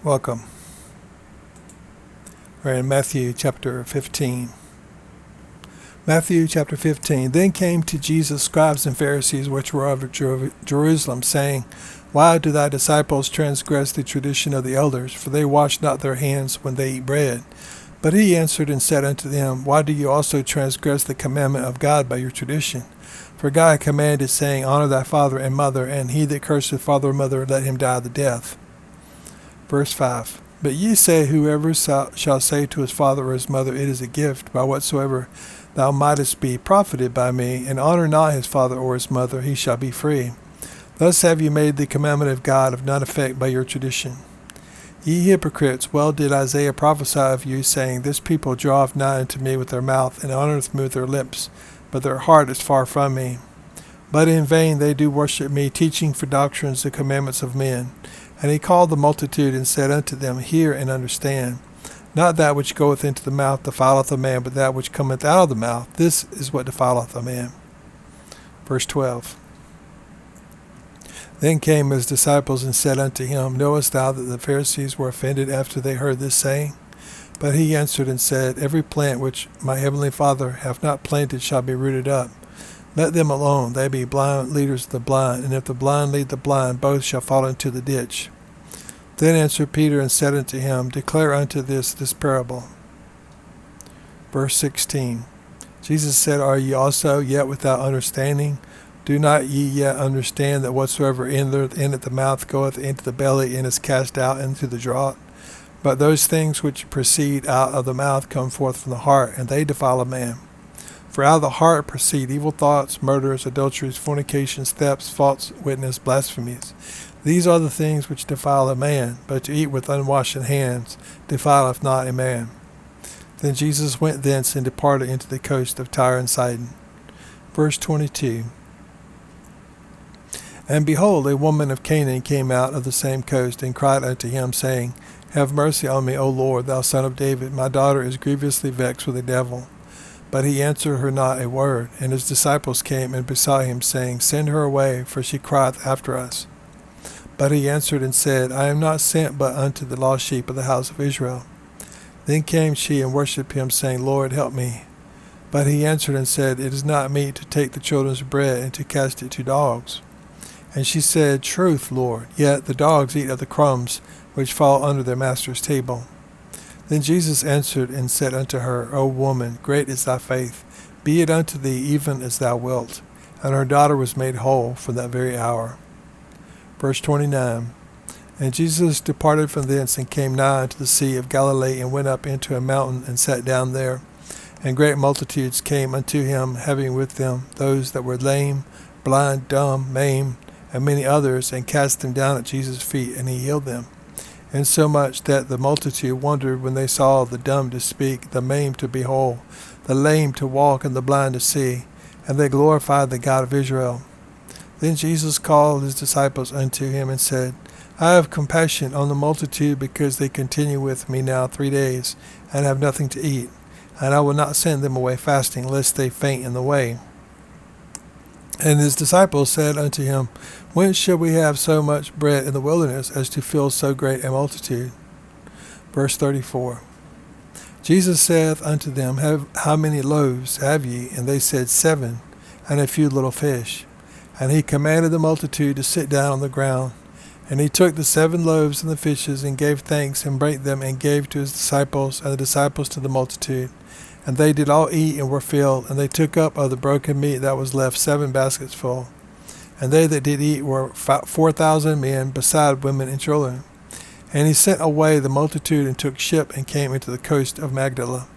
Welcome. We're in Matthew chapter 15. Matthew chapter 15. Then came to Jesus scribes and Pharisees which were of Jerusalem, saying, Why do thy disciples transgress the tradition of the elders? For they wash not their hands when they eat bread. But he answered and said unto them, Why do you also transgress the commandment of God by your tradition? For God commanded, saying, Honor thy father and mother, and he that curseth father or mother, let him die the death. Verse 5. But ye say, Whoever shall say to his father or his mother, It is a gift, by whatsoever thou mightest be profited by me, and honor not his father or his mother, he shall be free. Thus have you made the commandment of God of none effect by your tradition. Ye hypocrites, well did Isaiah prophesy of you, saying, This people draweth nigh unto me with their mouth, and honoureth me with their lips, but their heart is far from me. But in vain they do worship me, teaching for doctrines the commandments of men. And he called the multitude, and said unto them, Hear and understand. Not that which goeth into the mouth defileth a man, but that which cometh out of the mouth, this is what defileth a man. Verse 12. Then came his disciples, and said unto him, Knowest thou that the Pharisees were offended after they heard this saying? But he answered and said, Every plant which my heavenly Father hath not planted shall be rooted up. Let them alone, they be blind leaders of the blind, and if the blind lead the blind, both shall fall into the ditch. Then answered Peter and said unto him, Declare unto this parable. Verse 16. Jesus said, Are ye also yet without understanding? Do not ye yet understand that whatsoever entereth in at the mouth goeth into the belly, and is cast out into the draught? But those things which proceed out of the mouth come forth from the heart, and they defile a man. For out of the heart proceed evil thoughts, murders, adulteries, fornications, thefts, false witness, blasphemies. These are the things which defile a man, but to eat with unwashed hands defileth not a man. Then Jesus went thence and departed into the coast of Tyre and Sidon. Verse 22. And behold, a woman of Canaan came out of the same coast, and cried unto him, saying, Have mercy on me, O Lord, thou son of David. My daughter is grievously vexed with a devil. But he answered her not a word. And his disciples came and besought him, saying, Send her away, for she crieth after us. But he answered and said, I am not sent but unto the lost sheep of the house of Israel. Then came she and worshipped him, saying, Lord, help me. But he answered and said, It is not meet to take the children's bread and to cast it to dogs. And she said, Truth, Lord, yet the dogs eat of the crumbs which fall under their master's table. Then Jesus answered and said unto her, O woman, great is thy faith. Be it unto thee even as thou wilt. And her daughter was made whole from that very hour. Verse 29. And Jesus departed from thence, and came nigh unto the sea of Galilee, and went up into a mountain, and sat down there. And great multitudes came unto him, having with them those that were lame, blind, dumb, maimed, and many others, and cast them down at Jesus' feet, and he healed them. And so much that the multitude wondered when they saw the dumb to speak, the maimed to be whole, the lame to walk, and the blind to see. And they glorified the God of Israel. Then Jesus called his disciples unto him, and said, I have compassion on the multitude, because they continue with me now 3 days, and have nothing to eat. And I will not send them away fasting, lest they faint in the way. And his disciples said unto him, Whence shall we have so much bread in the wilderness, as to fill so great a multitude? Verse 34. Jesus saith unto them, How many loaves have ye? And they said, 7, and a few little fish. And he commanded the multitude to sit down on the ground. And he took the 7 loaves and the fishes, and gave thanks, and brake them, and gave to his disciples, and the disciples to the multitude. And they did all eat, and were filled. And they took up of the broken meat that was left 7 baskets full. And they that did eat were 4,000 men, beside women and children. And he sent away the multitude, and took ship, and came into the coast of Magdala.